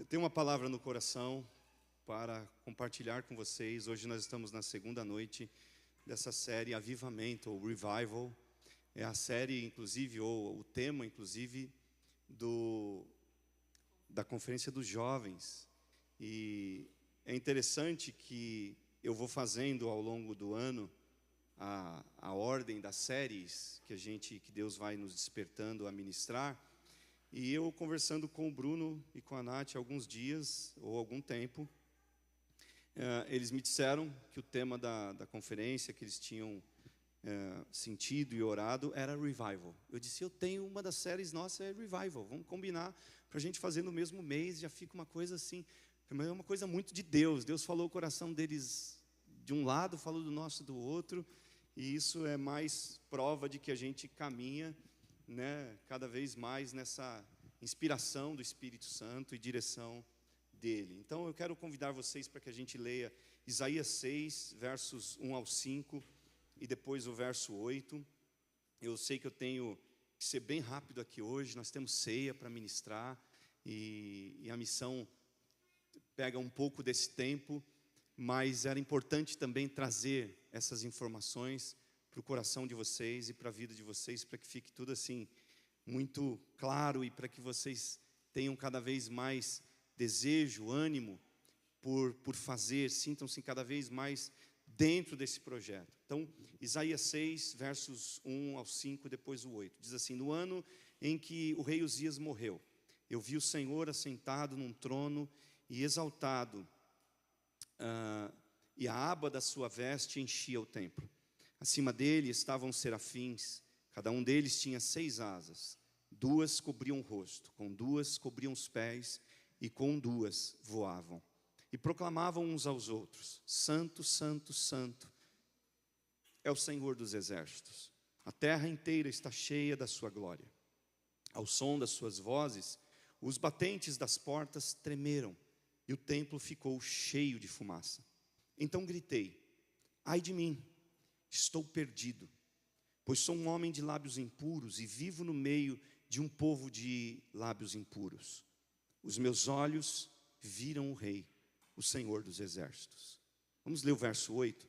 tenho uma palavra no coração para compartilhar com vocês. Hoje nós estamos na segunda noite dessa série Avivamento, ou Revival. É a série, inclusive, ou o tema, inclusive, da Conferência dos Jovens. E é interessante que eu vou fazendo ao longo do ano a ordem das séries que Deus vai nos despertando a ministrar. E eu conversando com o Bruno e com a Nath há alguns dias, ou algum tempo, eles me disseram que o tema da conferência que eles tinham sentido e orado era Revival. Eu disse, eu tenho uma das séries nossa, é Revival, vamos combinar para a gente fazer no mesmo mês, já fica uma coisa assim, mas é uma coisa muito de Deus. Deus falou o coração deles de um lado, falou do nosso do outro, e isso é mais prova de que a gente caminha, cada vez mais nessa inspiração do Espírito Santo e direção dele. Então eu quero convidar vocês para que a gente leia Isaías 6, versos 1 ao 5 e depois o verso 8. Eu sei que eu tenho que ser bem rápido aqui hoje, nós temos ceia para ministrar e a missão pega um pouco desse tempo, mas era importante também trazer essas informações para o coração de vocês e para a vida de vocês, para que fique tudo assim muito claro e para que vocês tenham cada vez mais desejo, ânimo por fazer, sintam-se cada vez mais dentro desse projeto. Então, Isaías 6, versos 1 ao 5, depois o 8, diz assim: no ano em que o rei Uzias morreu, eu vi o Senhor assentado num trono e exaltado, e a aba da sua veste enchia o templo. Acima dele estavam serafins, cada um deles tinha 6 asas. 2 cobriam o rosto, com 2 cobriam os pés, e com 2 voavam. E proclamavam uns aos outros: Santo, Santo, Santo é o Senhor dos exércitos. A terra inteira está cheia da sua glória. Ao som das suas vozes, os batentes das portas tremeram, e o templo ficou cheio de fumaça. Então gritei: ai de mim, estou perdido, pois sou um homem de lábios impuros e vivo no meio de um povo de lábios impuros. Os meus olhos viram o Rei, o Senhor dos exércitos. Vamos ler o verso 8.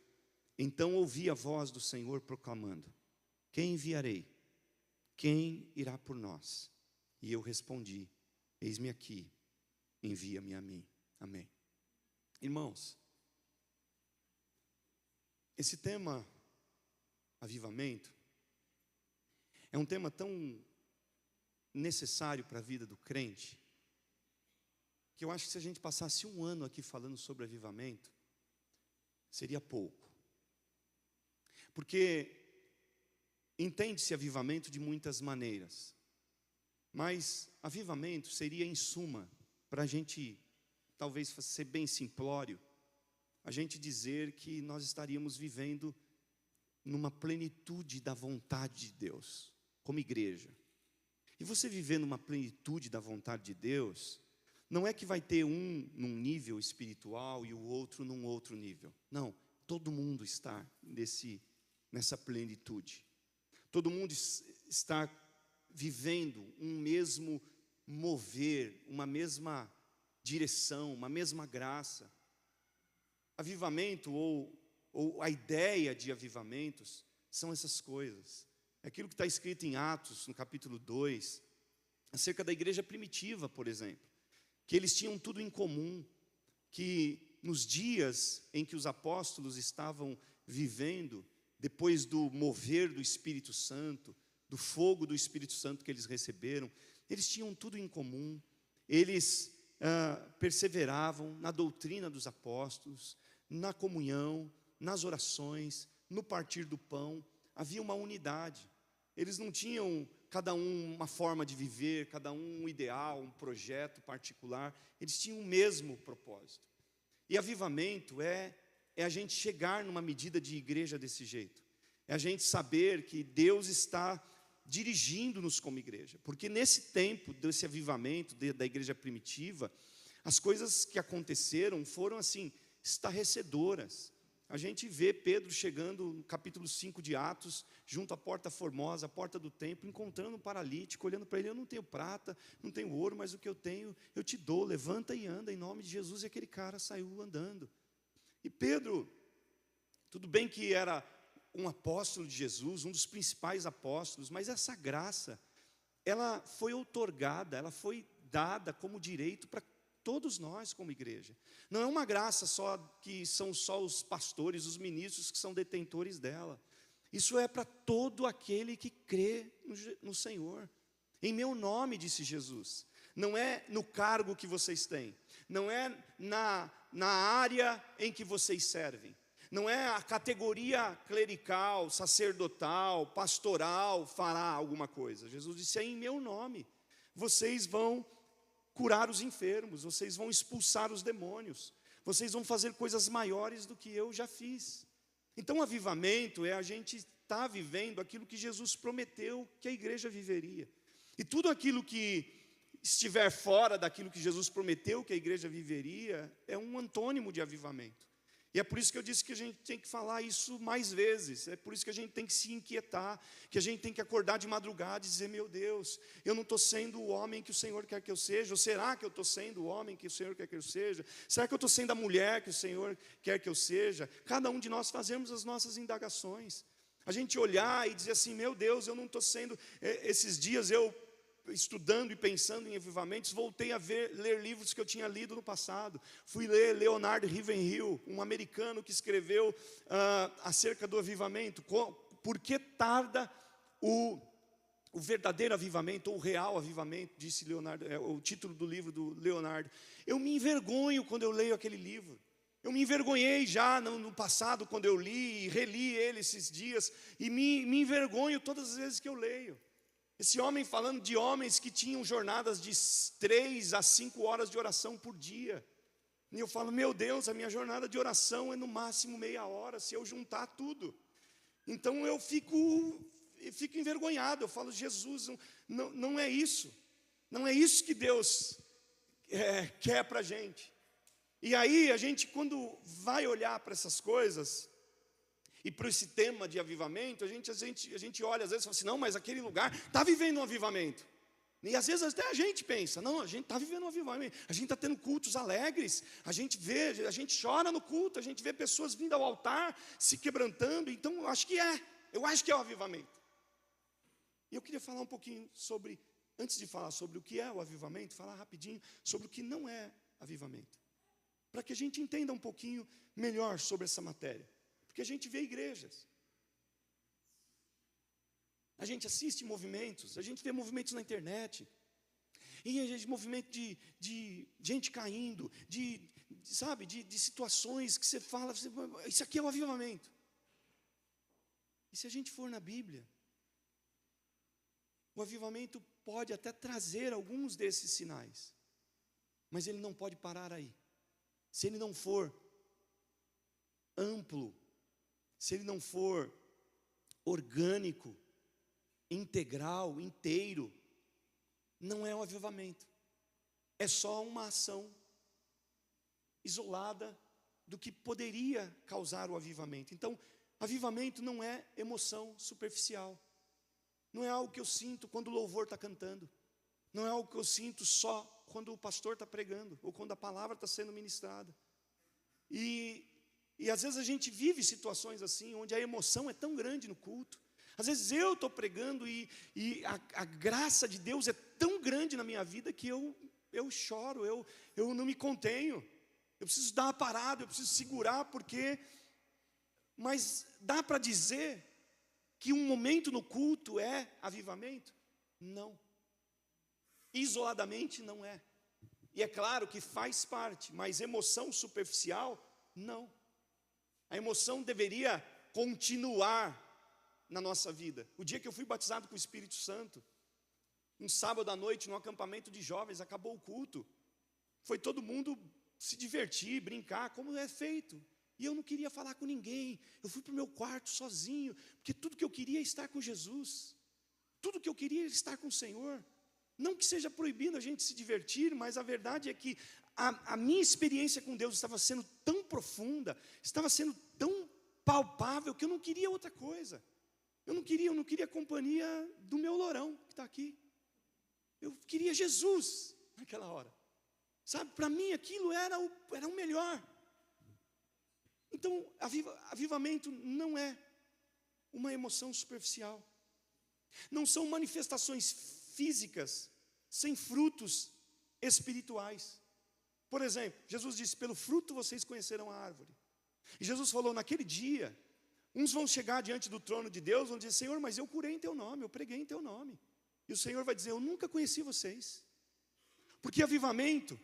Então ouvi a voz do Senhor proclamando: quem enviarei? Quem irá por nós? E eu respondi: eis-me aqui, envia-me a mim. Amém. Irmãos, esse tema avivamento é um tema tão necessário para a vida do crente, que eu acho que se a gente passasse um ano aqui falando sobre avivamento, seria pouco. Porque entende-se avivamento de muitas maneiras, mas avivamento seria, em suma, para a gente, talvez ser bem simplório, a gente dizer que nós estaríamos vivendo numa plenitude da vontade de Deus, como igreja. E você viver numa plenitude da vontade de Deus, não é que vai ter um num nível espiritual e o outro num outro nível. Não, todo mundo está nessa plenitude. Todo mundo está vivendo um mesmo mover, uma mesma direção, uma mesma graça. Avivamento ou a ideia de avivamentos são essas coisas. É aquilo que está escrito em Atos, no capítulo 2, acerca da igreja primitiva, por exemplo, que eles tinham tudo em comum, que nos dias em que os apóstolos estavam vivendo, depois do mover do Espírito Santo, do fogo do Espírito Santo que eles receberam, eles tinham tudo em comum. Eles perseveravam na doutrina dos apóstolos, na comunhão, nas orações, no partir do pão. Havia uma unidade. Eles não tinham cada um uma forma de viver, cada um ideal, um projeto particular. Eles tinham o mesmo propósito. E avivamento é a gente chegar numa medida de igreja desse jeito. É a gente saber que Deus está dirigindo-nos como igreja. Porque nesse tempo desse avivamento da igreja primitiva, as coisas que aconteceram foram assim, estarrecedoras. A gente vê Pedro chegando no capítulo 5 de Atos, junto à porta formosa, à porta do templo, encontrando um paralítico, olhando para ele: eu não tenho prata, não tenho ouro, mas o que eu tenho, eu te dou, levanta e anda, em nome de Jesus. E aquele cara saiu andando. E Pedro, tudo bem que era um apóstolo de Jesus, um dos principais apóstolos, mas essa graça, ela foi outorgada, ela foi dada como direito para todos nós como igreja. Não é uma graça só que são só os pastores, os ministros que são detentores dela. Isso é para todo aquele que crê no Senhor. Em meu nome, disse Jesus. Não é no cargo que vocês têm, não é na área em que vocês servem, não é a categoria clerical, sacerdotal, pastoral fará alguma coisa. Jesus disse: é em meu nome. Vocês vão curar os enfermos, vocês vão expulsar os demônios, vocês vão fazer coisas maiores do que eu já fiz. Então, avivamento é a gente estar vivendo aquilo que Jesus prometeu que a igreja viveria. E tudo aquilo que estiver fora daquilo que Jesus prometeu que a igreja viveria é um antônimo de avivamento. E é por isso que eu disse que a gente tem que falar isso mais vezes. É por isso que a gente tem que se inquietar, que a gente tem que acordar de madrugada e dizer: meu Deus, eu não estou sendo o homem que o Senhor quer que eu seja. Ou será que eu estou sendo o homem que o Senhor quer que eu seja? Será que eu estou sendo a mulher que o Senhor quer que eu seja? Cada um de nós fazemos as nossas indagações. A gente olhar e dizer assim: meu Deus, eu não estou sendo... Esses dias eu, estudando e pensando em avivamentos, voltei a ler livros que eu tinha lido no passado. Fui ler Leonard Ravenhill, um americano que escreveu acerca do avivamento. Por que tarda o verdadeiro avivamento, ou o real avivamento, disse Leonard, o título do livro do Leonard. Eu me envergonho quando eu leio aquele livro. Eu me envergonhei já no passado, quando eu li e reli ele esses dias, e me envergonho todas as vezes que eu leio. Esse homem falando de homens que tinham jornadas de 3 a 5 horas de oração por dia. E eu falo: meu Deus, a minha jornada de oração é no máximo meia hora, se eu juntar tudo. Então eu fico envergonhado, eu falo: Jesus, não é isso. Não é isso que Deus quer para a gente. E aí a gente, quando vai olhar para essas coisas... E para esse tema de avivamento, a gente olha, às vezes, e fala assim: não, mas aquele lugar está vivendo um avivamento. E às vezes até a gente pensa: não, a gente está vivendo um avivamento. A gente está tendo cultos alegres, a gente chora no culto, a gente vê pessoas vindo ao altar, se quebrantando. Então eu acho que é o avivamento. E eu queria falar um pouquinho sobre, antes de falar sobre o que é o avivamento, falar rapidinho sobre o que não é avivamento, para que a gente entenda um pouquinho melhor sobre essa matéria. Porque a gente vê igrejas, a gente assiste movimentos, a gente vê movimentos na internet, e a gente movimento de gente caindo, de situações que você fala: isso aqui é o avivamento. E se a gente for na Bíblia, o avivamento pode até trazer alguns desses sinais, mas ele não pode parar aí. Se ele não for amplo, se ele não for orgânico, integral, inteiro, não é um avivamento. É só uma ação isolada do que poderia causar o avivamento. Então, avivamento não é emoção superficial. Não é algo que eu sinto quando o louvor está cantando. Não é algo que eu sinto só quando o pastor está pregando, ou quando a palavra está sendo ministrada. E às vezes a gente vive situações assim, onde a emoção é tão grande no culto. Às vezes eu estou pregando e a graça de Deus é tão grande na minha vida que eu choro, eu não me contenho. Eu preciso dar uma parada, eu preciso segurar, mas dá para dizer que um momento no culto é avivamento? Não. Isoladamente não é. E é claro que faz parte, mas emoção superficial, não. A emoção deveria continuar na nossa vida. O dia que eu fui batizado com o Espírito Santo, um sábado à noite, num acampamento de jovens, acabou o culto. Foi todo mundo se divertir, brincar, como é feito. E eu não queria falar com ninguém. Eu fui para o meu quarto sozinho, porque tudo que eu queria é estar com Jesus. Tudo que eu queria é estar com o Senhor. Não que seja proibido a gente se divertir, mas a verdade é que a minha experiência com Deus estava sendo tão profunda, estava sendo tão palpável, que eu não queria outra coisa. Eu não queria a companhia do meu lourão que está aqui. Eu queria Jesus naquela hora. Sabe, para mim aquilo era o melhor. Então, avivamento não é uma emoção superficial. Não são manifestações físicas sem frutos espirituais. Por exemplo, Jesus disse, pelo fruto vocês conhecerão a árvore. E Jesus falou, naquele dia, uns vão chegar diante do trono de Deus, vão dizer, Senhor, mas eu curei em teu nome, eu preguei em teu nome. E o Senhor vai dizer, eu nunca conheci vocês. Porque avivamento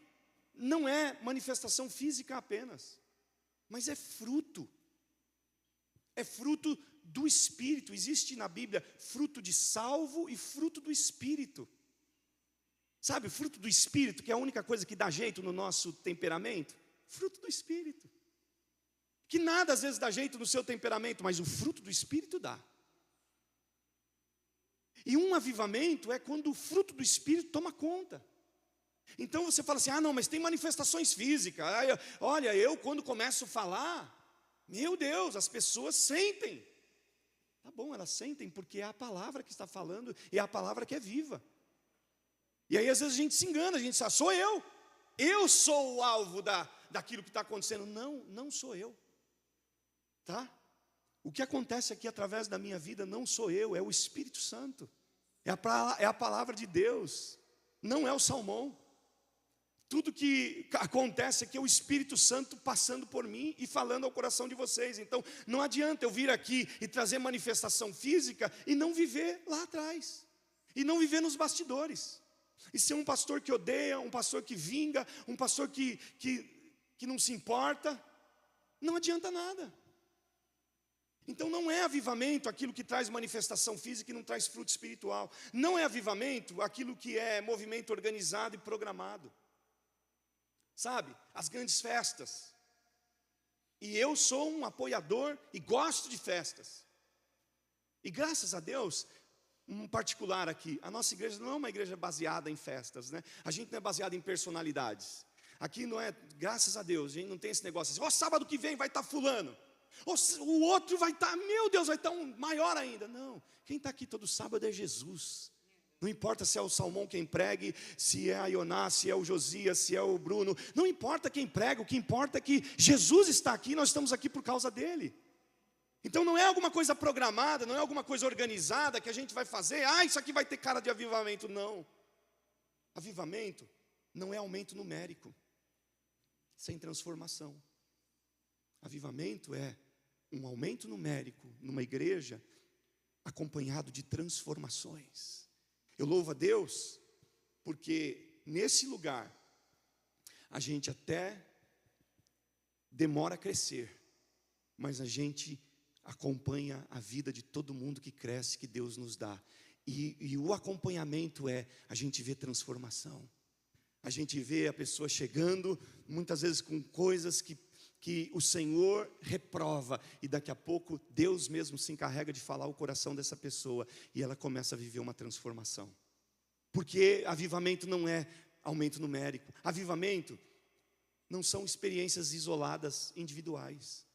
não é manifestação física apenas, mas é fruto. É fruto do Espírito. Existe na Bíblia fruto de salvo e fruto do Espírito. Sabe, o fruto do Espírito, que é a única coisa que dá jeito no nosso temperamento? Fruto do Espírito. Que nada às vezes dá jeito no seu temperamento, mas o fruto do Espírito dá. E um avivamento é quando o fruto do Espírito toma conta. Então você fala assim, não, mas tem manifestações físicas. Olha, eu quando começo a falar, meu Deus, as pessoas sentem. Tá bom, elas sentem porque é a palavra que está falando, e é a palavra que é viva. E aí às vezes a gente se engana, a gente diz, sou eu. Eu sou o alvo daquilo que está acontecendo. Não, não sou eu. Tá? O que acontece aqui através da minha vida não sou eu, é o Espírito Santo. É a palavra de Deus. Não é o salmão. Tudo que acontece aqui é o Espírito Santo passando por mim e falando ao coração de vocês. Então, não adianta eu vir aqui e trazer manifestação física e não viver lá atrás. E não viver nos bastidores. E ser um pastor que odeia, um pastor que vinga, um pastor que não se importa. Não adianta nada. Então não é avivamento aquilo que traz manifestação física e não traz fruto espiritual. Não é avivamento aquilo que é movimento organizado e programado. Sabe, as grandes festas. E eu sou um apoiador e gosto de festas. E graças a Deus, um particular aqui, a nossa igreja não é uma igreja baseada em festas, né? A gente não é baseado em personalidades. Aqui não é, graças a Deus, a gente não tem esse negócio assim, sábado que vem vai estar fulano. O outro vai estar, meu Deus, vai estar um maior ainda. Não, quem está aqui todo sábado é Jesus. Não importa se é o Salmão quem pregue, se é a Ioná, se é o Josias, se é o Bruno. Não importa quem prega, o que importa é que Jesus está aqui, nós estamos aqui por causa dele. Então não é alguma coisa programada, não é alguma coisa organizada que a gente vai fazer. Isso aqui vai ter cara de avivamento. Não. Avivamento não é aumento numérico, sem transformação. Avivamento é um aumento numérico numa igreja acompanhado de transformações. Eu louvo a Deus porque nesse lugar a gente até demora a crescer, mas a gente acompanha a vida de todo mundo que cresce, que Deus nos dá. E o acompanhamento é a gente vê transformação. A gente vê a pessoa chegando, muitas vezes com coisas que o Senhor reprova, e daqui a pouco Deus mesmo se encarrega de falar o coração dessa pessoa, e ela começa a viver uma transformação. Porque avivamento não é aumento numérico. Avivamento não são experiências isoladas, individuais.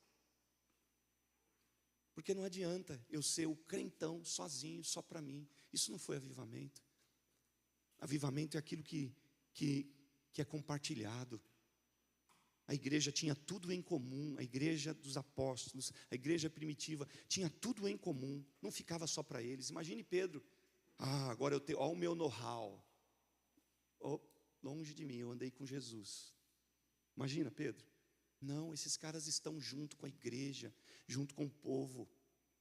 Porque não adianta eu ser o crentão sozinho, só para mim. Isso não foi avivamento. Avivamento é aquilo que é compartilhado. A igreja tinha tudo em comum, a igreja dos apóstolos, a igreja primitiva, tinha tudo em comum, não ficava só para eles. Imagine Pedro, agora eu tenho, o meu know-how, longe de mim, eu andei com Jesus. Imagina Pedro, não, esses caras estão junto com a igreja, junto com o povo.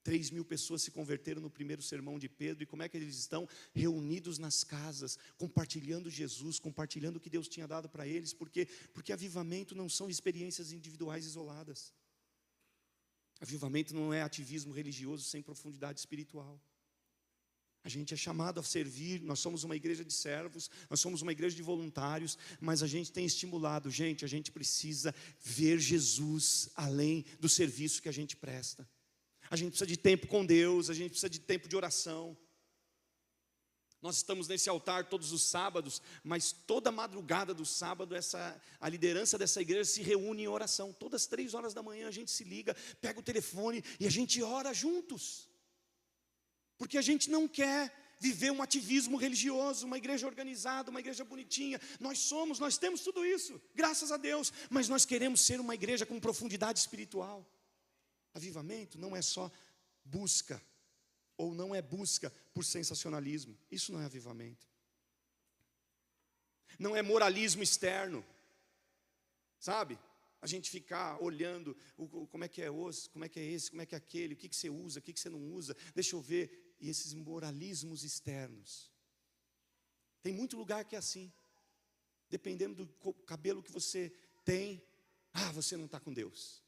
3.000 pessoas se converteram no primeiro sermão de Pedro. E como é que eles estão? Reunidos nas casas, compartilhando Jesus, compartilhando o que Deus tinha dado para eles. Porque avivamento não são experiências individuais isoladas. Avivamento não é ativismo religioso sem profundidade espiritual. A gente é chamado a servir, nós somos uma igreja de servos, nós somos uma igreja de voluntários, mas a gente tem estimulado, a gente precisa ver Jesus além do serviço que a gente presta. A gente precisa de tempo com Deus, a gente precisa de tempo de oração. Nós estamos nesse altar todos os sábados, mas toda madrugada do sábado, a liderança dessa igreja se reúne em oração. Todas as 3 horas da manhã a gente se liga, pega o telefone e a gente ora juntos. Porque a gente não quer viver um ativismo religioso, uma igreja organizada, uma igreja bonitinha. Nós temos tudo isso, graças a Deus. Mas nós queremos ser uma igreja com profundidade espiritual. Avivamento não é só busca, ou não é busca por sensacionalismo. Isso não é avivamento. Não é moralismo externo, sabe? A gente ficar olhando como é que é esse, como é que é esse, como é que é aquele, o que você usa, o que você não usa, deixa eu ver. E esses moralismos externos. Tem muito lugar que é assim. Dependendo do cabelo que você tem, você não está com Deus.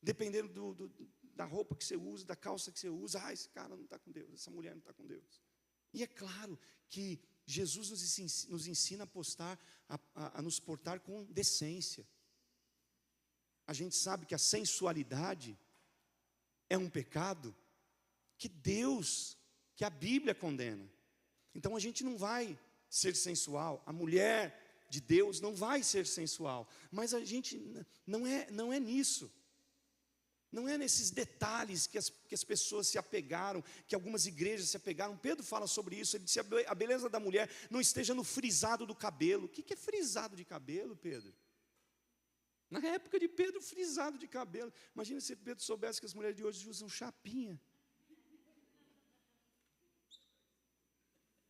Dependendo da roupa que você usa, da calça que você usa, esse cara não está com Deus, essa mulher não está com Deus. E é claro que Jesus nos ensina a nos portar com decência. A gente sabe que a sensualidade é um pecado que a Bíblia condena. Então a gente não vai ser sensual, a mulher de Deus não vai ser sensual, mas a gente não é nisso. Não é nesses detalhes que as pessoas se apegaram, que algumas igrejas se apegaram. Pedro fala sobre isso, ele disse: a beleza da mulher não esteja no frisado do cabelo. O que é frisado de cabelo, Pedro? Na época de Pedro, frisado de cabelo. Imagina se Pedro soubesse que as mulheres de hoje usam chapinha.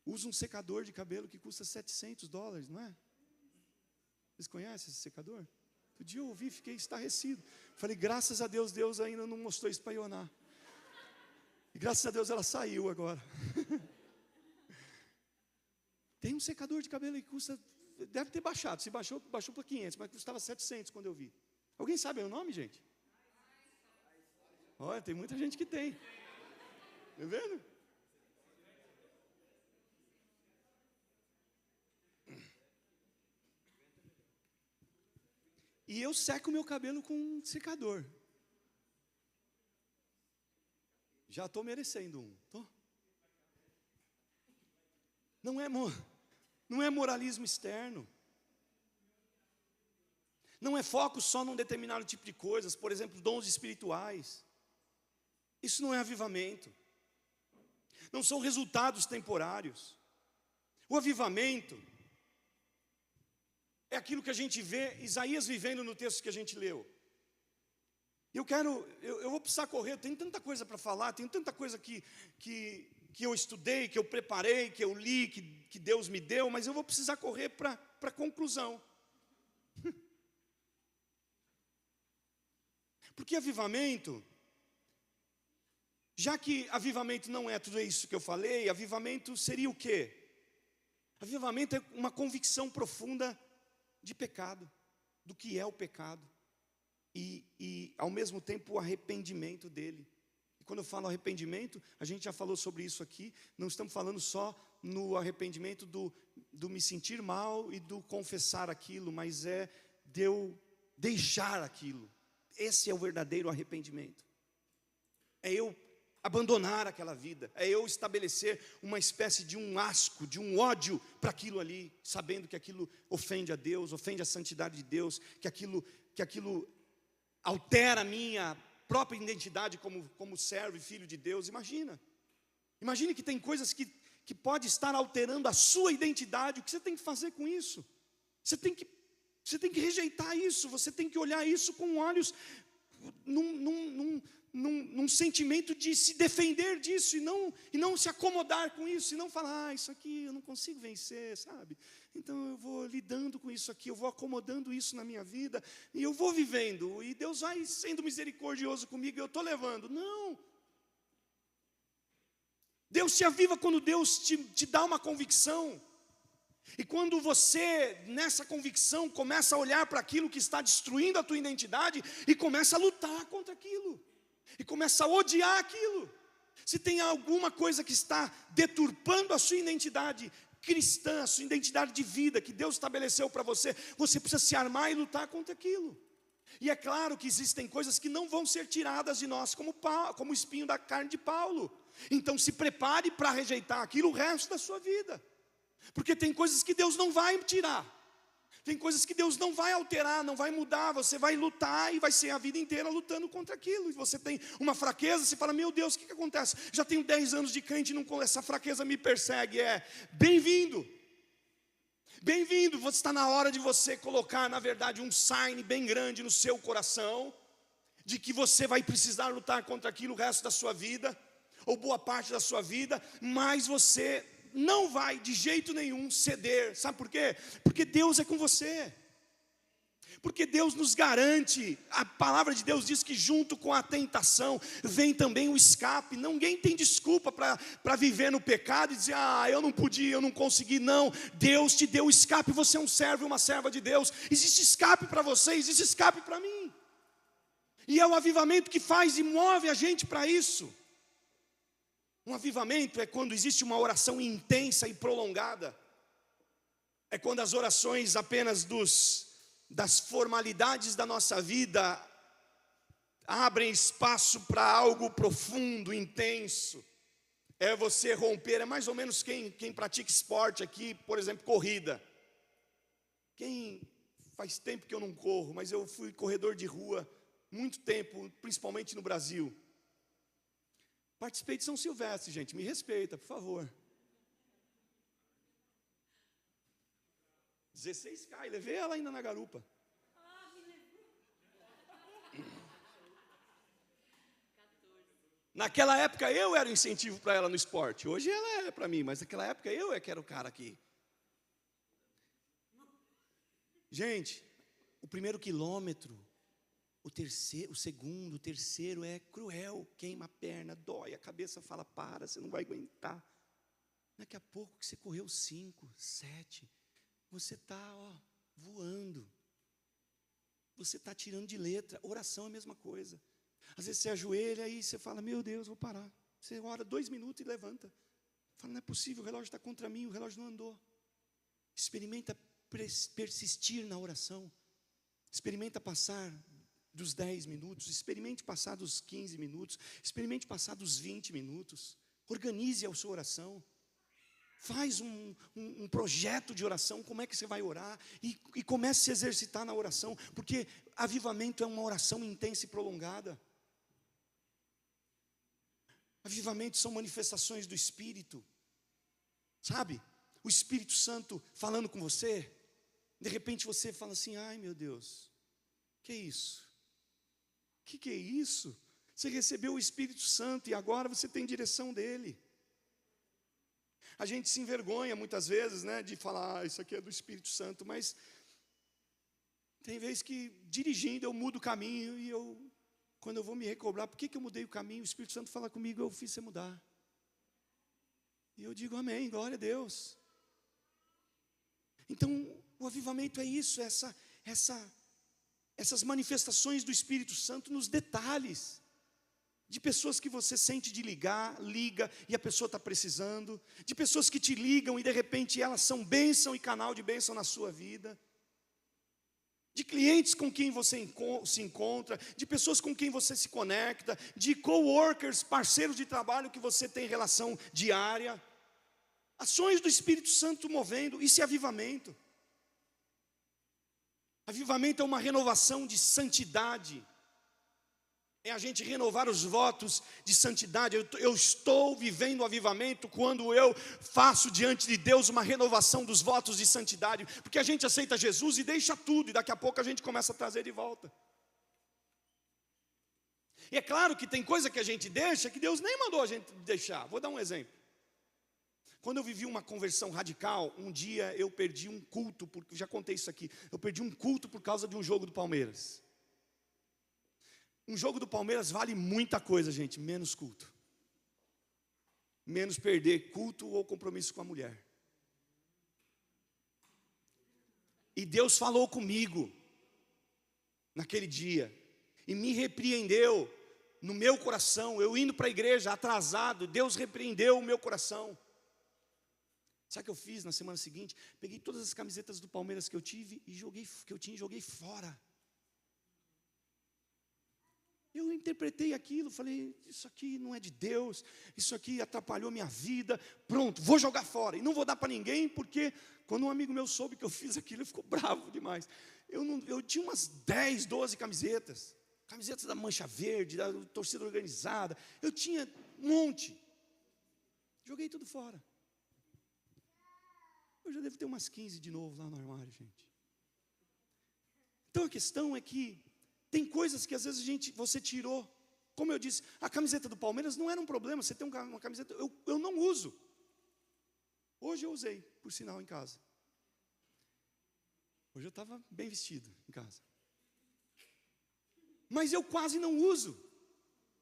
Usa um secador de cabelo que custa $700, não é? Vocês conhecem esse secador? Um dia eu ouvi, fiquei estarrecido. Falei, graças a Deus, Deus ainda não mostrou isso para Ioná. E graças a Deus ela saiu agora. Tem um secador de cabelo que custa, deve ter baixado. Se baixou para 500, mas custava 700 quando eu vi. Alguém sabe o nome, gente? Olha, tem muita gente que tem. Está vendo? E eu seco o meu cabelo com um secador. Já estou merecendo um. Tô. Não é moralismo externo. Não é foco só num determinado tipo de coisas. Por exemplo, dons espirituais. Isso não é avivamento. Não são resultados temporários. O avivamento é aquilo que a gente vê Isaías vivendo no texto que a gente leu. Eu vou precisar correr, eu tenho tanta coisa para falar, tenho tanta coisa que eu estudei, que eu preparei, que eu li, que Deus me deu, mas eu vou precisar correr para a conclusão. Porque avivamento, já que avivamento não é tudo isso que eu falei, avivamento seria o quê? Avivamento é uma convicção profunda de pecado, do que é o pecado, e ao mesmo tempo o arrependimento dele. E quando eu falo arrependimento, a gente já falou sobre isso aqui, não estamos falando só no arrependimento do me sentir mal e do confessar aquilo, mas é de eu deixar aquilo. Esse é o verdadeiro arrependimento. É eu abandonar aquela vida, é eu estabelecer uma espécie de um asco, de um ódio para aquilo ali, sabendo que aquilo ofende a Deus, ofende a santidade de Deus, que aquilo altera a minha própria identidade como servo e filho de Deus. Imagine que tem coisas que pode estar alterando a sua identidade. O que você tem que fazer com isso? Você tem que rejeitar isso, você tem que olhar isso com olhos num sentimento de se defender disso e não se acomodar com isso, e não falar, isso aqui eu não consigo vencer, sabe? Então eu vou lidando com isso aqui, eu vou acomodando isso na minha vida, e eu vou vivendo, e Deus vai sendo misericordioso comigo, e eu estou levando. Não! Deus te aviva quando Deus te dá uma convicção, e quando você, nessa convicção, começa a olhar para aquilo que está destruindo a tua identidade, e começa a lutar contra aquilo, e começa a odiar aquilo. Se tem alguma coisa que está deturpando a sua identidade cristã, a sua identidade de vida que Deus estabeleceu para você, você precisa se armar e lutar contra aquilo. E é claro que existem coisas que não vão ser tiradas de nós, como o espinho da carne de Paulo. Então se prepare para rejeitar aquilo o resto da sua vida. Porque tem coisas que Deus não vai tirar. Tem coisas que Deus não vai alterar, não vai mudar. Você vai lutar e vai ser a vida inteira lutando contra aquilo. E você tem uma fraqueza, você fala, meu Deus, o que acontece? Já tenho 10 anos de crente e essa fraqueza me persegue. Bem-vindo. Bem-vindo, você está na hora de você colocar, na verdade, um sign bem grande no seu coração, de que você vai precisar lutar contra aquilo o resto da sua vida, ou boa parte da sua vida, mas você não vai de jeito nenhum ceder. Sabe por quê? Porque Deus é com você. Porque Deus nos garante, a palavra de Deus diz que junto com a tentação vem também o escape. Ninguém tem desculpa para viver no pecado e dizer, eu não podia, eu não consegui. Não, Deus te deu escape, você é um servo e uma serva de Deus. Existe escape para você, existe escape para mim. E é o avivamento que faz e move a gente para isso. Um avivamento é quando existe uma oração intensa e prolongada. É quando as orações apenas das formalidades da nossa vida abrem espaço para algo profundo, intenso. É você romper, é mais ou menos quem pratica esporte aqui, por exemplo, corrida. Faz tempo que eu não corro, mas eu fui corredor de rua muito tempo, principalmente no Brasil. Participei de São Silvestre, gente, me respeita, por favor. 16K, levei ela ainda na garupa. Naquela época eu era o incentivo para ela no esporte. Hoje ela é para mim, mas naquela época eu que era o cara aqui. Gente, o primeiro quilômetro, o segundo, o terceiro é cruel, queima a perna, dói, a cabeça fala, para, você não vai aguentar. Daqui a pouco que você correu 5, 7, você está voando. Você está tirando de letra. Oração é a mesma coisa. Às vezes você ajoelha e você fala, meu Deus, vou parar. Você ora 2 minutos e levanta. Fala, não é possível, o relógio está contra mim, o relógio não andou. Experimenta persistir na oração. Experimenta passar dos 10 minutos, experimente passar dos 15 minutos, experimente passar dos 20 minutos. Organize a sua oração. Faz um projeto de oração, como é que você vai orar, e comece a se exercitar na oração, porque avivamento é uma oração intensa e prolongada. Avivamento são manifestações do Espírito, sabe? O Espírito Santo falando com você, de repente você fala assim, ai meu Deus, que é isso? Que é isso? Você recebeu o Espírito Santo e agora você tem direção dele. A gente se envergonha muitas vezes, né, de falar, isso aqui é do Espírito Santo, mas tem vezes que dirigindo eu mudo o caminho e quando eu vou me recobrar, por que eu mudei o caminho? O Espírito Santo fala comigo, eu fiz você mudar. E eu digo amém, glória a Deus. Então, o avivamento é isso, essas manifestações do Espírito Santo nos detalhes. De pessoas que você sente de liga e a pessoa está precisando. De pessoas que te ligam e de repente elas são bênção e canal de bênção na sua vida. De clientes com quem você se encontra, de pessoas com quem você se conecta, de coworkers, parceiros de trabalho que você tem relação diária. Ações do Espírito Santo movendo, isso é avivamento. Avivamento é uma renovação de santidade. É a gente renovar os votos de santidade. Eu estou vivendo o avivamento quando eu faço diante de Deus uma renovação dos votos de santidade. Porque a gente aceita Jesus e deixa tudo, e daqui a pouco a gente começa a trazer de volta. E é claro que tem coisa que a gente deixa que Deus nem mandou a gente deixar. Vou dar um exemplo. Quando eu vivi uma conversão radical, um dia eu perdi um culto, porque já contei isso aqui. Eu perdi um culto por causa de um jogo do Palmeiras. Um jogo do Palmeiras vale muita coisa, gente, menos culto. Menos perder culto ou compromisso com a mulher. E Deus falou comigo naquele dia e me repreendeu no meu coração. Eu indo para a igreja atrasado, Deus repreendeu o meu coração. Sabe o que eu fiz na semana seguinte? Peguei todas as camisetas do Palmeiras que eu tive e joguei fora. Eu interpretei aquilo, falei, isso aqui não é de Deus, isso aqui atrapalhou minha vida, pronto, vou jogar fora. E não vou dar para ninguém, porque quando um amigo meu soube que eu fiz aquilo, ele ficou bravo demais. Eu tinha umas 10, 12 camisetas da Mancha Verde, da torcida organizada, eu tinha um monte. Joguei tudo fora. Eu já devo ter umas 15 de novo lá no armário, gente. Então a questão é que tem coisas que às vezes você tirou. Como eu disse, a camiseta do Palmeiras não era um problema. Você tem uma camiseta, eu não uso. Hoje eu usei, por sinal, em casa. Hoje eu estava bem vestido em casa. Mas eu quase não uso.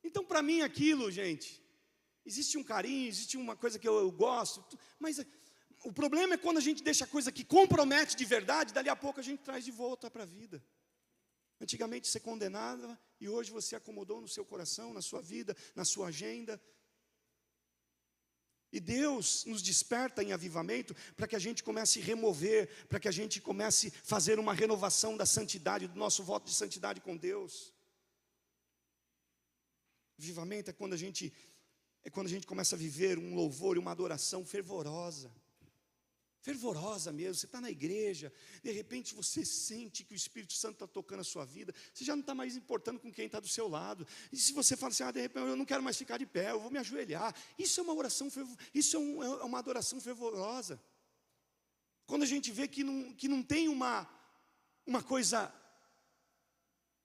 Então para mim aquilo, gente, existe um carinho, existe uma coisa que eu gosto. Mas o problema é quando a gente deixa a coisa que compromete de verdade, dali a pouco a gente traz de volta para a vida. Antigamente você condenava e hoje você acomodou no seu coração, na sua vida, na sua agenda. E Deus nos desperta em avivamento para que a gente comece a remover, para que a gente comece a fazer uma renovação da santidade, do nosso voto de santidade com Deus. Avivamento é quando a gente começa a viver um louvor e uma adoração fervorosa. Fervorosa mesmo, você está na igreja, de repente você sente que o Espírito Santo está tocando a sua vida, você já não está mais importando com quem está do seu lado. E se você fala assim, de repente eu não quero mais ficar de pé, eu vou me ajoelhar, isso é uma oração, isso é uma adoração fervorosa. Quando a gente vê que não tem uma coisa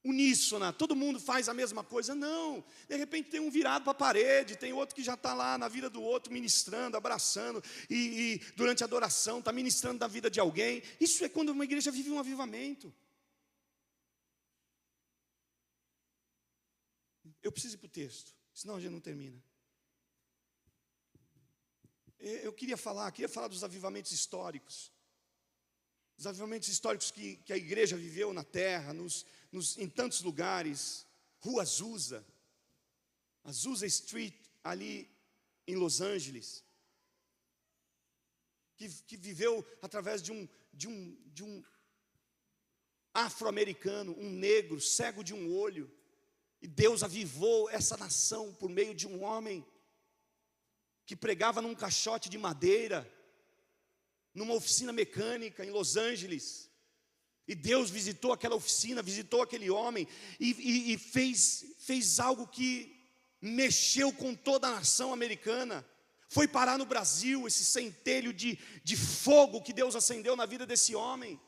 uníssona, todo mundo faz a mesma coisa, não. De repente tem um virado para a parede, tem outro que já está lá na vida do outro, ministrando, abraçando, e durante a adoração está ministrando da vida de alguém. Isso é quando uma igreja vive um avivamento. Eu preciso ir para o texto, senão a gente não termina. Eu queria falar dos avivamentos históricos. Os avivamentos históricos que a igreja viveu na terra, em tantos lugares. Rua Azusa Street, ali em Los Angeles, que viveu através de um afro-americano, um negro, cego de um olho, e Deus avivou essa nação por meio de um homem que pregava num caixote de madeira, numa oficina mecânica em Los Angeles. E Deus visitou aquela oficina, visitou aquele homem e fez algo que mexeu com toda a nação americana. Foi parar no Brasil esse centelho de fogo que Deus acendeu na vida desse homem.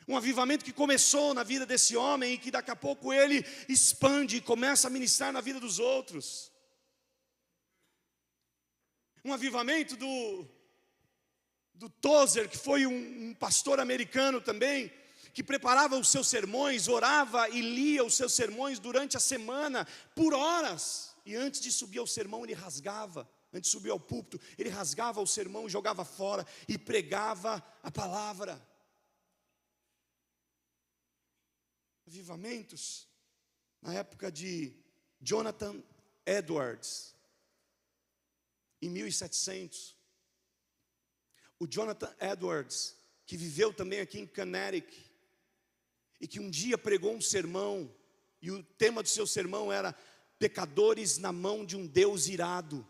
Um avivamento que começou na vida desse homem e que daqui a pouco ele expande e começa a ministrar na vida dos outros. Um avivamento do Tozer, que foi um pastor americano também, que preparava os seus sermões, orava e lia os seus sermões durante a semana, por horas, e antes de subir ao sermão ele rasgava, antes de subir ao púlpito, ele rasgava o sermão, jogava fora e pregava a palavra. Avivamentos, na época de Jonathan Edwards, em 1700, o Jonathan Edwards, que viveu também aqui em Connecticut, e que um dia pregou um sermão, e o tema do seu sermão era pecadores na mão de um Deus irado.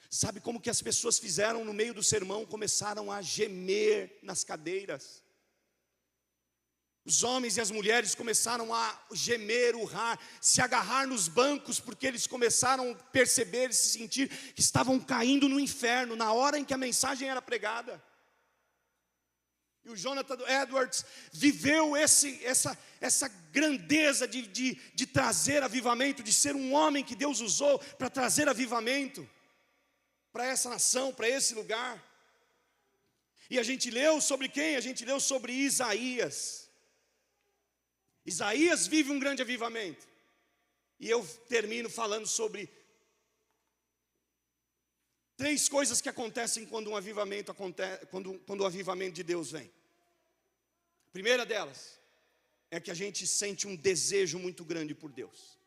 Sabe como que as pessoas fizeram no meio do sermão? Começaram a gemer nas cadeiras. Os homens e as mulheres começaram a gemer, urrar, se agarrar nos bancos, porque eles começaram a perceber e se sentir que estavam caindo no inferno, na hora em que a mensagem era pregada. E o Jonathan Edwards viveu essa grandeza de trazer avivamento, de ser um homem que Deus usou para trazer avivamento para essa nação, para esse lugar. E a gente leu sobre quem? A gente leu sobre Isaías. Isaías vive um grande avivamento. E eu termino falando sobre 3 coisas que acontecem quando um avivamento acontece, quando o avivamento de Deus vem. A primeira delas é que a gente sente um desejo muito grande por Deus.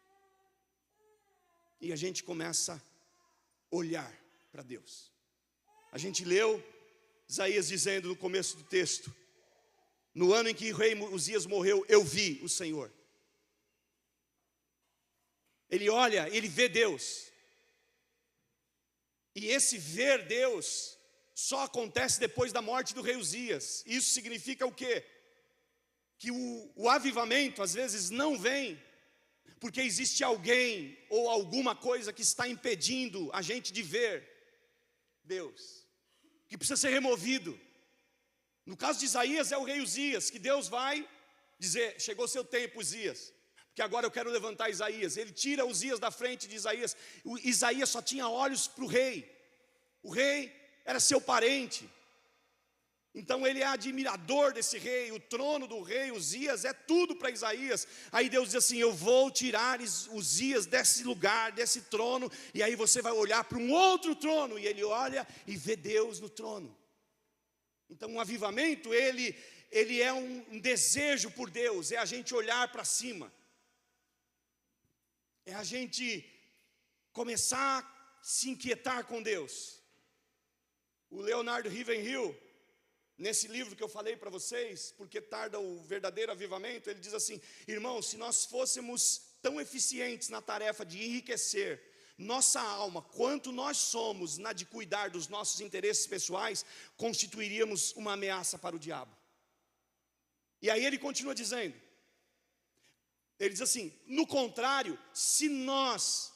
E a gente começa a olhar para Deus. A gente leu Isaías dizendo no começo do texto: no ano em que o rei Uzias morreu, eu vi o Senhor. Ele olha, ele vê Deus. E esse ver Deus só acontece depois da morte do rei Uzias. Isso significa o quê? Que o avivamento às vezes não vem porque existe alguém ou alguma coisa que está impedindo a gente de ver Deus, que precisa ser removido. No caso de Isaías é o rei Uzias, que Deus vai dizer: chegou seu tempo, Uzias, porque agora eu quero levantar Isaías. Ele tira Uzias da frente de Isaías. Isaías só tinha olhos para o rei. O rei era seu parente, então ele é admirador desse rei. O trono do rei Uzias é tudo para Isaías. Aí Deus diz assim: eu vou tirar Uzias desse lugar, desse trono, e aí você vai olhar para um outro trono. E ele olha e vê Deus no trono. Então um avivamento, ele é um desejo por Deus, é a gente olhar para cima, é a gente começar a se inquietar com Deus. O Leonardo Ravenhill, nesse livro que eu falei para vocês, Porque Tarda o Verdadeiro Avivamento, ele diz assim: irmãos, se nós fôssemos tão eficientes na tarefa de enriquecer nossa alma quanto nós somos na de cuidar dos nossos interesses pessoais, constituiríamos uma ameaça para o diabo. E aí ele continua dizendo, ele diz assim: no contrário, se nós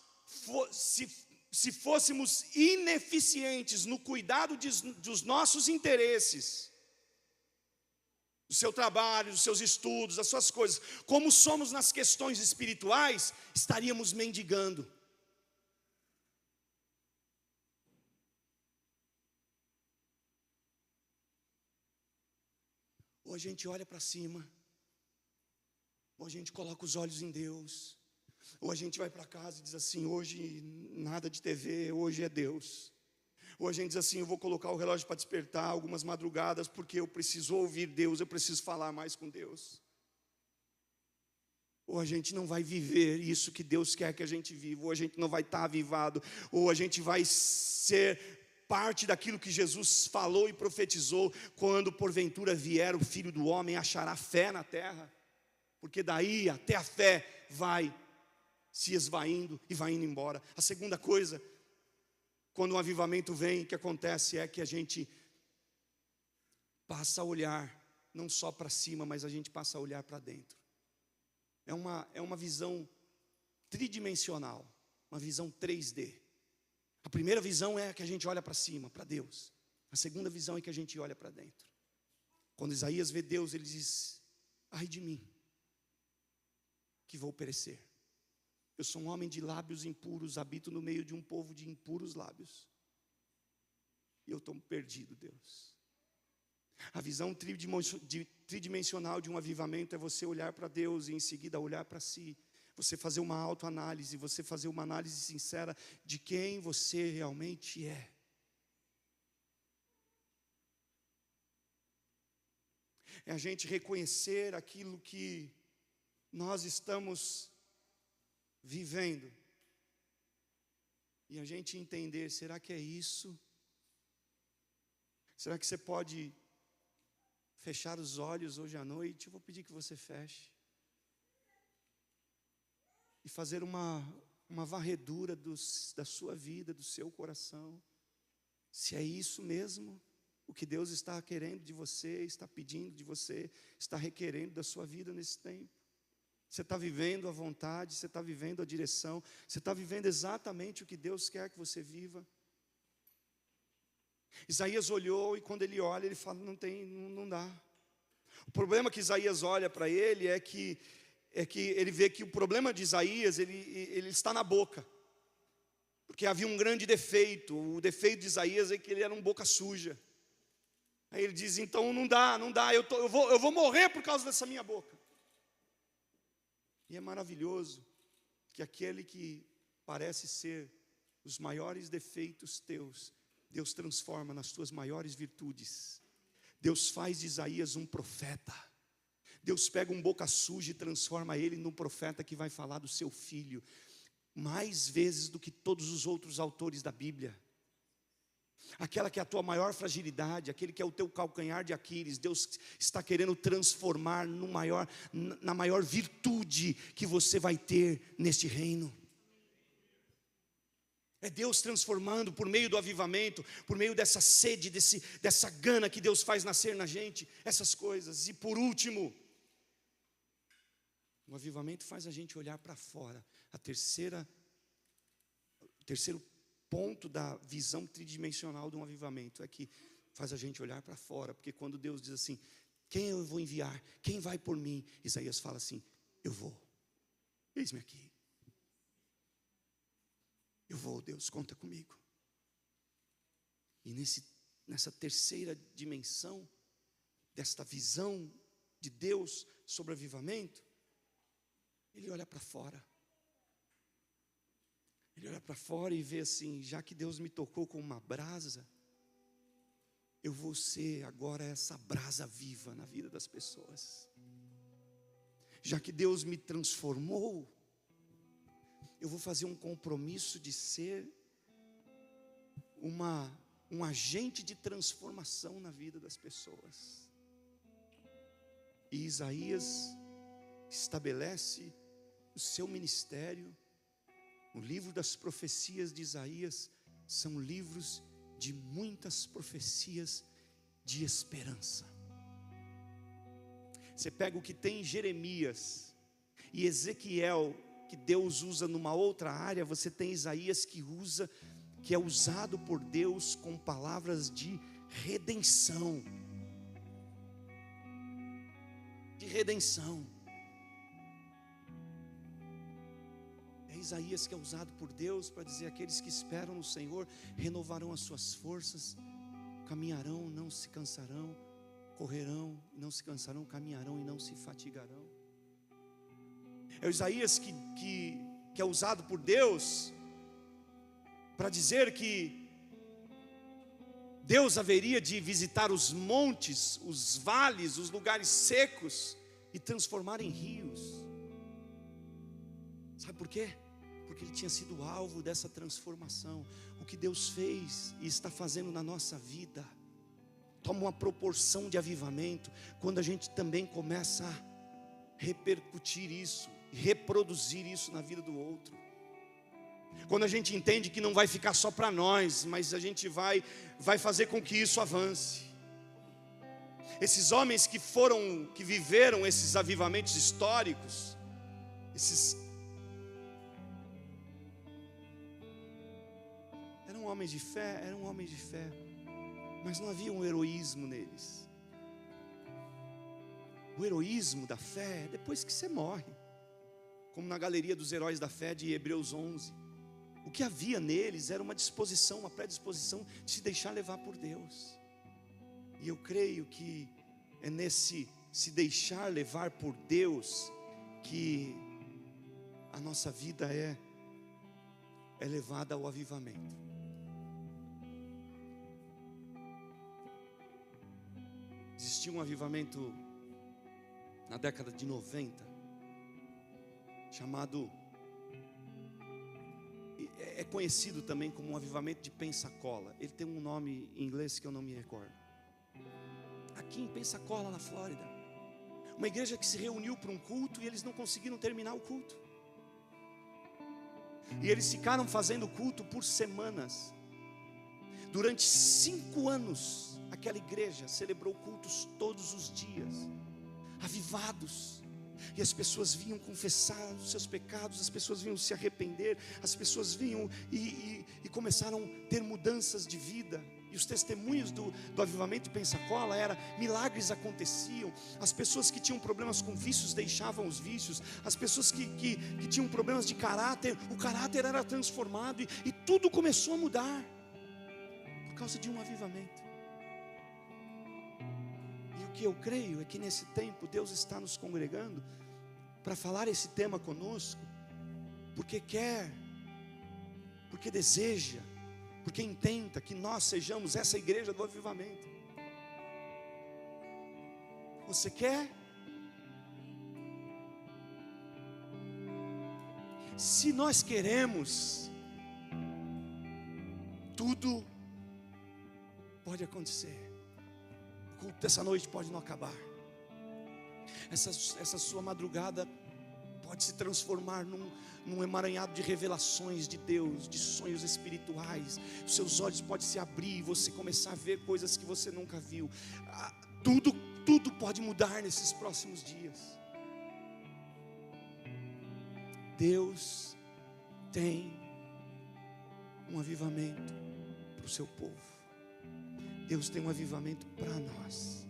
se fôssemos ineficientes no cuidado dos nossos interesses, do seu trabalho, dos seus estudos, das suas coisas, como somos nas questões espirituais, estaríamos mendigando. Ou a gente olha para cima, ou a gente coloca os olhos em Deus, ou a gente vai para casa e diz assim: hoje nada de TV, hoje é Deus. Ou a gente diz assim: eu vou colocar o relógio para despertar algumas madrugadas, porque eu preciso ouvir Deus, eu preciso falar mais com Deus. Ou a gente não vai viver isso que Deus quer que a gente viva, ou a gente não vai estar avivado, ou a gente vai ser parte daquilo que Jesus falou e profetizou: quando porventura vier o Filho do Homem, achará fé na terra? Porque daí até a fé vai se esvaindo e vai indo embora. A segunda coisa, quando um avivamento vem, o que acontece é que a gente passa a olhar não só para cima, mas a gente passa a olhar para dentro. É uma visão tridimensional, uma visão 3D. A primeira visão é que a gente olha para cima, para Deus. A segunda visão é que a gente olha para dentro. Quando Isaías vê Deus, ele diz: ai de mim, que vou perecer. Eu sou um homem de lábios impuros, habito no meio de um povo de impuros lábios. E eu estou perdido, Deus. A visão tridimensional de um avivamento é você olhar para Deus e em seguida olhar para si. Você fazer uma autoanálise, você fazer uma análise sincera de quem você realmente é. É a gente reconhecer aquilo que nós estamos vivendo. E a gente entender: será que é isso? Será que você pode fechar os olhos hoje à noite? Eu vou pedir que você feche. E fazer uma varredura da sua vida, do seu coração. Se é isso mesmo, o que Deus está querendo de você, está pedindo de você, está requerendo da sua vida nesse tempo. Você está vivendo a vontade, você está vivendo a direção, você está vivendo exatamente o que Deus quer que você viva. Isaías olhou, e quando ele olha, ele fala: não dá. O problema que Isaías olha para ele é que ele vê que o problema de Isaías, ele está na boca. Porque havia um grande defeito. O defeito de Isaías é que ele era um boca suja. Aí ele diz: então não dá, eu vou morrer por causa dessa minha boca. E é maravilhoso que aquele que parece ser os maiores defeitos teus, Deus transforma nas tuas maiores virtudes. Deus faz de Isaías um profeta. Deus pega um boca suja e transforma ele num profeta que vai falar do seu filho, mais vezes do que todos os outros autores da Bíblia. Aquela que é a tua maior fragilidade, aquele que é o teu calcanhar de Aquiles, Deus está querendo transformar na maior virtude que você vai ter neste reino. É Deus transformando por meio do avivamento, por meio dessa sede, dessa gana que Deus faz nascer na gente, essas coisas. E por último, o avivamento faz a gente olhar para fora. O terceiro ponto da visão tridimensional de um avivamento é que faz a gente olhar para fora. Porque quando Deus diz assim, quem eu vou enviar? Quem vai por mim? Isaías fala assim, eu vou. Eis-me aqui. Eu vou, Deus, conta comigo. E nessa terceira dimensão, desta visão de Deus sobre o avivamento, ele olha para fora. Ele olha para fora e vê assim, já que Deus me tocou com uma brasa, eu vou ser agora essa brasa viva na vida das pessoas. Já que Deus me transformou, eu vou fazer um compromisso de ser um agente de transformação na vida das pessoas. E Isaías estabelece o seu ministério. O livro das profecias de Isaías são livros de muitas profecias de esperança. Você pega o que tem em Jeremias e Ezequiel, que Deus usa numa outra área, você tem Isaías que é usado por Deus com palavras de redenção. De redenção. É Isaías que é usado por Deus para dizer: aqueles que esperam no Senhor renovarão as suas forças, caminharão, não se cansarão, correrão e não se cansarão, caminharão e não se fatigarão. É o Isaías que é usado por Deus para dizer que Deus haveria de visitar os montes, os vales, os lugares secos e transformar em rios. Sabe por quê? Porque ele tinha sido alvo dessa transformação. O que Deus fez e está fazendo na nossa vida toma uma proporção de avivamento quando a gente também começa a repercutir isso, reproduzir isso na vida do outro. Quando a gente entende que não vai ficar só para nós, mas a gente vai fazer com que isso avance. Esses homens que viveram esses avivamentos históricos, eram homens de fé, mas não havia um heroísmo neles. O heroísmo da fé é depois que você morre, como na galeria dos heróis da fé de Hebreus 11. O que havia neles era uma disposição, uma predisposição de se deixar levar por Deus. E eu creio que é nesse se deixar levar por Deus que a nossa vida é levada ao avivamento. Existia um avivamento na década de 90, chamado, é conhecido também como um avivamento de Pensacola. Ele tem um nome em inglês que eu não me recordo. Aqui em Pensacola, na Flórida, uma igreja que se reuniu para um culto e eles não conseguiram terminar o culto. E eles ficaram fazendo culto por semanas. Durante 5 anos, aquela igreja celebrou cultos todos os dias, avivados. E as pessoas vinham confessar os seus pecados, as pessoas vinham se arrepender, as pessoas vinham e começaram a ter mudanças de vida. E os testemunhos do avivamento de Pensacola era: milagres aconteciam, as pessoas que tinham problemas com vícios deixavam os vícios, as pessoas que tinham problemas de caráter, o caráter era transformado e tudo começou a mudar por causa de um avivamento. E o que eu creio é que nesse tempo Deus está nos congregando para falar esse tema conosco, porque quer, porque deseja, porque intenta que nós sejamos essa igreja do avivamento. Você quer? Se nós queremos, tudo pode acontecer. O culto dessa noite pode não acabar. Essa sua madrugada pode se transformar num emaranhado de revelações de Deus, de sonhos espirituais. Os seus olhos podem se abrir e você começar a ver coisas que você nunca viu. Tudo pode mudar nesses próximos dias. Deus tem um avivamento para o seu povo. Deus tem um avivamento para nós.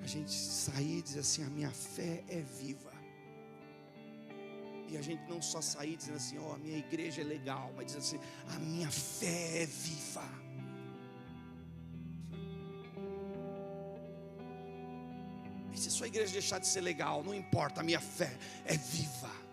A gente sair e dizer assim: a minha fé é viva. E a gente não só sair dizendo assim: ó, a minha igreja é legal, mas dizer assim: a minha fé é viva. E se sua igreja deixar de ser legal, não importa, a minha fé é viva.